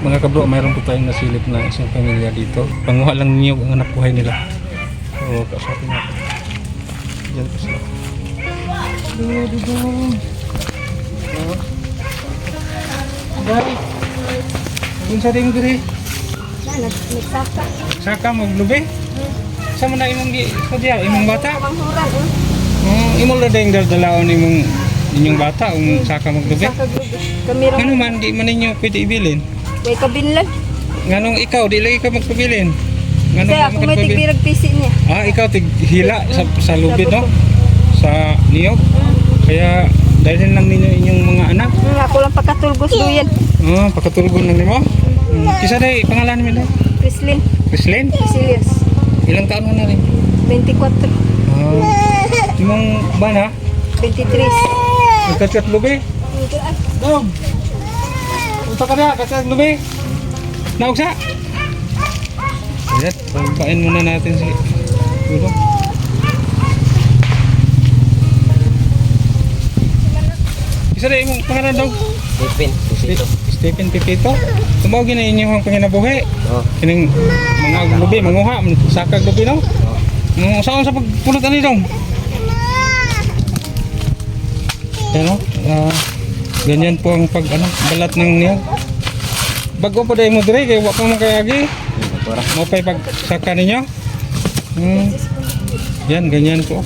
Mga kabro, mayroon po tayong nasilip na isang pamilya dito. Panguha lang niyo ang anak buhay nila. So, kausapin natin. Diyan po sila. Dari. Kung sa rin diri. Nagsaka. Saka mo lubi. Sa man na imong sadya, imong bata. Panghuran. Imong la dayong dalaon inyong bata saka mo lubi. Saka grupo. Kami rin. Ngano man di man ninyo pwede ibilin? Kaya kabinlan. Nganong ikaw di lagi ka magpabilin? Nganong Kaya ako may tigbirag pisi niya. Ikaw tighila sa lubid no? Sa niyog. Kaya dahil lang ninyo inyong mga anak. Ako lang pagkatulgos duyan. Pagkatulgon lang nimo. Kisa day pangalan mo na? Crislin. Crislin? Prisilias. Ilang taon mo na rin? 24. Imong bana? 23. Nagkachat lubi? Dog! Unta ka na, kachat lubi? Naugsa? Ayan, pagpain muna natin si Ulo. Isa rin imong pangalan daw? Stephen, Pipito. Stephen Pipito? Tumawagin na inyo ang panginabuhi. Kining mga lubi, manguha, sakag lubi no? Saan sa pagpulot ani dong? Ano? Ganyan po ang balat ng niyog. Bago pa dahil mo dire, kaya wak pa mo kayagi. Mo pa'y pagsaka ninyo. Yan, ganyan po.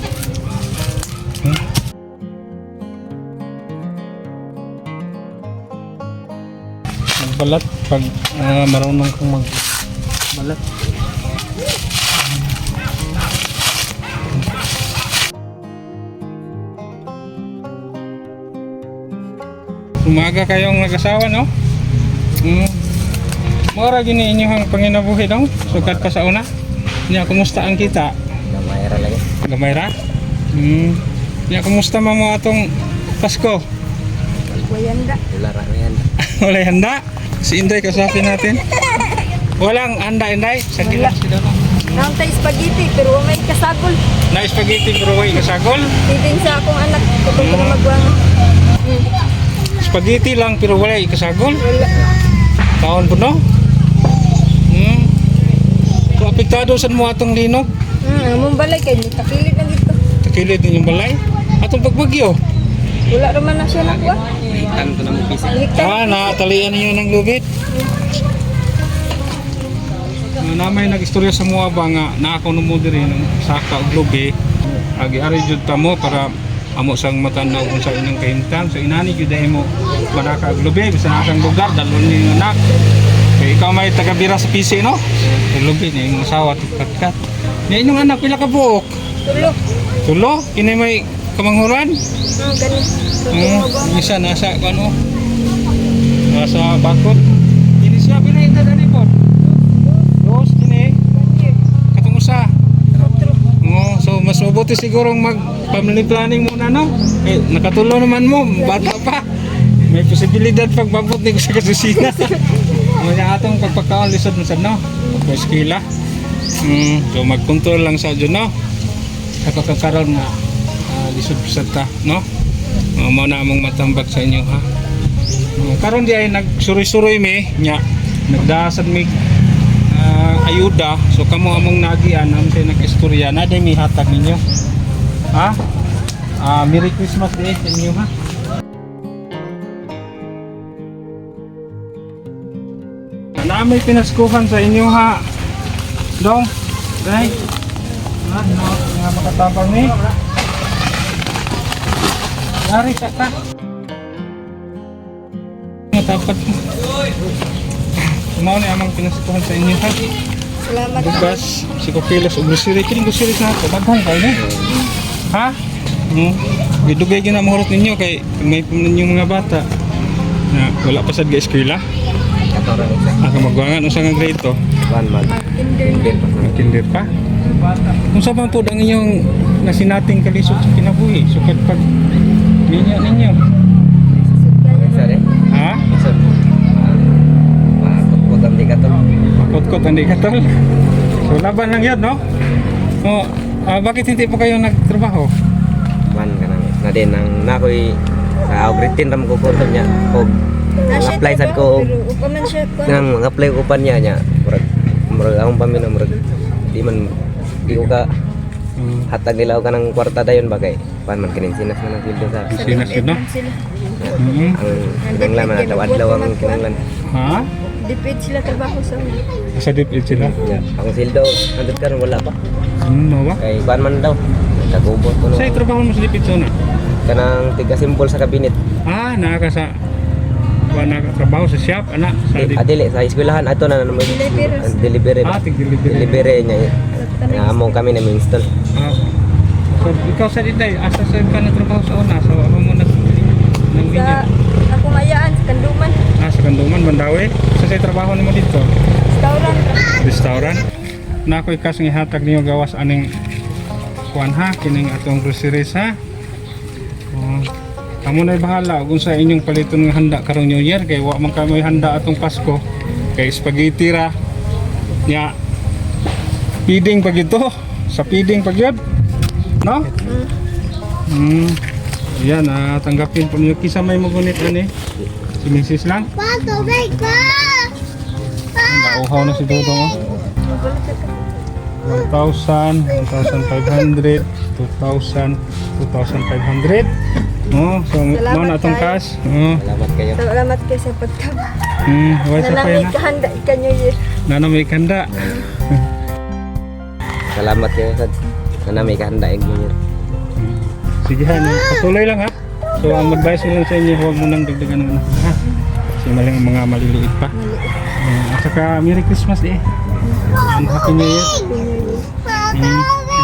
Magbalat pag marunong kong magbalat. Umaga kayong nag-asawa, no? Mura gini inyong panginabuhi daw. Sukat pa sa una. Niya, kumusta ang kita? Gamayra lagi. Gamayra? Niya, kumusta mo atong Pasko? Wayanda. Wala ra yan. Wala handa? Si Inday, kasapin natin. Walang handa, Inday? Sagil lang sila, no? Naon tayo spaghetti pero may kasagol. Na spaghetti pero way kasagol? Titin sa akong anak. Kapag ko na magwang. Spaghetti lang pero wala kasagol? Wala. Taon po, no? So, apektado saan mo atong linog? Ang mong balay kayo. Takilid na dito. Takilid din yung balay? Atong pagbagyo? Wala naman na siya nakuha. Hitan ko na mo pisa. Nakatalian niyo ng lubid. Namay nag-istorya sa mga ba nga naakaw na mo diri ng saka og lubi. Agi-ari jud ta mo para amo sang matanaw kung sa inyong kahimtang. So inani jud dahil mo manaka og lubi bisan asang lugar dalon ni anak. Kaya ikaw may taga-bira sa PC, no? Yung lubi niya yung asawa kat-kat. Niya inyong anak pila ka buok? Tulo. Tulo? Kini may kamanghuran? Ganun. Isa nasa ano? Nasa bakod. Ini siya pinahinda na po. Dos kini. Katong usa. So mas mabuti siguro mag-family planning muna, no? Eh, nakatulo naman mo, bata pa. May posibilidad pagbabot ni sa kasusina. Mga atong pagpakaon lisod mo sad, no? Pagpa-eskila. So mag-control lang sa dyan, no? Ako kakaroon nga lisod sa ta, no? Mao na among matambag sa inyo, ha? Karon di ay nagsuroy-suroy mi nya nagdasad mi ayuda, so kamo among nagian am say nag-istorya na day mi hatag ninyo, ha? Merry Christmas day sa inyo, ha? Na may pinaskuhan sa inyo, ha? Dong, day. Nga makatabang ni. Dari ka ka. Matapat mo. Kumao ni amang pinaskuhan sa inyo, ha? Salamat. Bukas, si Kokilos o Gusiri. Kining Gusiri na ako. Daghan kayo, ne? Ha? Bidugay ginamahurot ninyo kay may ninyong mga bata na wala pa sad ga-eskwela. Katorang isa. Ako magwangan usa nga grade to. Kinder pa. Kung sa man po ang inyong nasinating kalisod sa kinabuhi, sukad pag ninyo. Isa rin. Ha? Isa. Makakot ang di katol. Kot-kot hindi ka tol. So laban lang yun, no? Bakit hindi po kayo nagtrabaho? Man ka na din ang nakoy sa ogritin ram ko ko niya og Nasa apply sad trabaho, ko. pero upa man siya ko. Nang apply ko upan niya. Murag akong pamina murag. Di ko ka hatag nila ka ng kwarta dayon ba kay pan man kining sinas man ang sildo sa Sinas yun, no? Sila. Mm. ang kinanglan man adlaw ang kinanglan. Ha? Dipid sila trabaho sa uli. Sa DepEd sila? Yeah. Ang sildo andot karon wala pa. No ba? Kay kuan man daw. Kagubot ko no. Sa trabaho mo sa DepEd zona? Kanang tiga simbol sa kabinet. Ah, naka sa trabaho sa shop, anak. Sa Adili sa eskwelahan ato na naman delivery ba? tig-delivery. Delivery niya. Na amo kami na install. Ah. So, ikaw sa Diday, asa sa ka na trabaho sa una? So, ako mo na ng Sa minyan. akong ayaan sa Kanduman. Ah, sa Kanduman, Bandawi. Sa trabaho nimo dito? Restaurant. Restaurant. Na ako ikas ng ihatag niyo gawas aning kuan ha, kining atong groceries ha. Oh. Amo na bahala kung sa inyong paliton ng handa karong New Year kay wa man kami handa atong Pasko. Kay spaghetti ra. Nya feeding pag ito. Sa feeding pag yun. No? Yan, tanggapin po niyo. Kisa may magunit ani. Si Mrs. lang. Nauhaw na si Dodong. Oh. 1,000, 1,500, 2,000, 2,500. Oh, so Salamat mo na atong kayo. cash. Oh. Salamat kayo. Salamat kayo sa pagkab. Wala sa pa Nalamig na. kahanda ka New Year. Nanamay kanda. Salamat kayo sa sana may kahanda yung year. Sige ha, patuloy lang ha. So ang advice ko lang sa inyo, huwag mo nang dagdagan ng anak ha. Kasi maling ang mga maliliit pa. At saka Merry Christmas eh. And Happy New Year.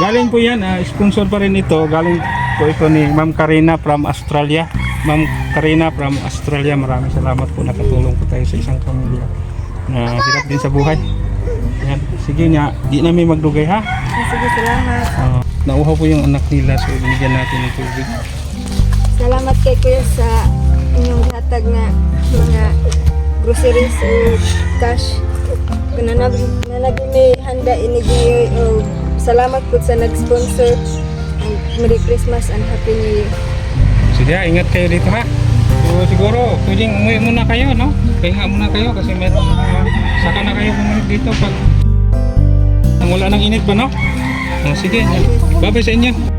Galing po yan, sponsor pa rin ito. Galing po ito ni Ma'am Karina from Australia. Ma'am Karina from Australia, maraming salamat po. Nakatulong po tayo sa isang pamilya na hirap din sa buhay. Yan. Sige nga, di namin magdugay ha. Sige, salamat. Nauhaw po yung anak nila, so binigyan natin ng tubig. Salamat kay Kuya sa inyong hatag na mga groceries o cash. Kung nanagin may handa inigay o salamat po sa nag-sponsor. And Merry Christmas and Happy New Year. Sige, ingat kayo dito ha. So siguro, pwedeng umuwi muna kayo, no? Pahinga muna kayo kasi meron saka na kayo bumalik dito pag ang wala ng init pa, no? Sige, bye-bye sa inyo.